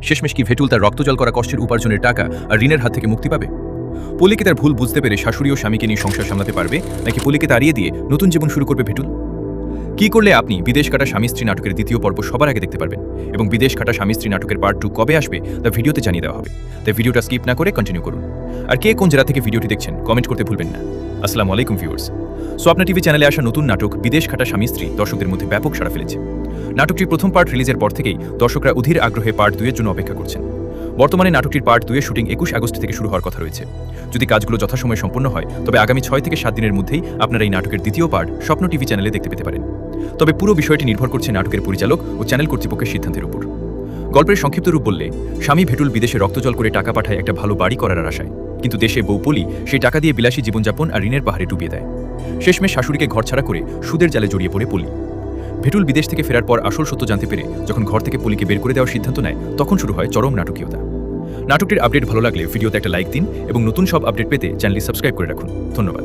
শেষমেশ কি ভেটুল তার রক্তজল করা কষ্টের উপার্জনের টাকা আর ঋণের হাত থেকে মুক্তি পাবে? পলিকে তার ভুল বুঝতে পেরে শাশুড়ি ও স্বামীকে নিয়ে সংসার সামলাতে পারবে, নাকি পলিকে তাড়িয়ে দিয়ে নতুন জীবন শুরু করবে ভেটুল? কি করলে আপনি বিদেশ কাটা স্বামী স্ত্রী নাটকের দ্বিতীয় পর্ব সবার আগে দেখতে পারবেন, এবং বিদেশ কাটা স্বামী স্ত্রী নাটকের পার্ট 2 কবে আসবে তা ভিডিওতে জানিয়ে দেওয়া হবে। তাই ভিডিওটা স্কিপ না করে কন্টিনিউ করুন। আর কে কোন জেলা থেকে ভিডিওটি দেখছেন কমেন্ট করতে ভুলবেন না। আসসালামু আলাইকুম ভিউয়ার্স। স্বপ্না টিভি চ্যানেলে আসা নতুন নাটক বিদেশ কাটা স্বামী স্ত্রী দর্শকদের মধ্যে ব্যাপক সাড়া ফেলেছে। নাটকটির প্রথম পার্ট রিলিজের পর থেকেই দর্শকরা অধীর আগ্রহে পার্ট 2 এর জন্য অপেক্ষা করছেন। বর্তমানে নাটকটির পার্ট 2 এর শুটিং 21 আগস্ট থেকে শুরু হওয়ার কথা রয়েছে। যদি কাজগুলো যথাসময়ে সম্পন্ন হয় তবে আগামী 6 থেকে 7 দিনের মধ্যেই আপনারা এই নাটকের দ্বিতীয় পার্ট স্বপ্ন টিভি চ্যানেলে দেখতে পেতে পারেন। তবে পুরো বিষয়টি নির্ভর করছে নাটকের পরিচালক ও চ্যানেল কর্তৃপক্ষের সিদ্ধান্তের উপর। গল্পের সংক্ষিপ্ত রূপ বললে, স্বামী ভেটুল বিদেশে রক্তজল করে টাকা পাঠায় একটা ভালো বাড়ি করার আশায়, কিন্তু দেশে বউ পলি সেই টাকা দিয়ে বিলাসী জীবনযাপন আর ঋণের পাহাড়ে ডুবিয়ে দেয়। শেষমেশ শাশুড়িকে ঘরছাড়া করে সুদের জালে জড়িয়ে পড়ে পলি। ভেটুল বিদেশ থেকে ফেরার পর আসল সত্য জানতে পেরে যখন ঘর থেকে পলিকে বের করে দেওয়ার সিদ্ধান্ত নেয়, তখন শুরু হয় চরম নাটকীয়তা। নাটকটির আপডেট ভালো লাগলে ভিডিওতে একটা লাইক দিন এবং নতুন সব আপডেট পেতে চ্যানেলটি সাবস্ক্রাইব করে রাখুন। ধন্যবাদ।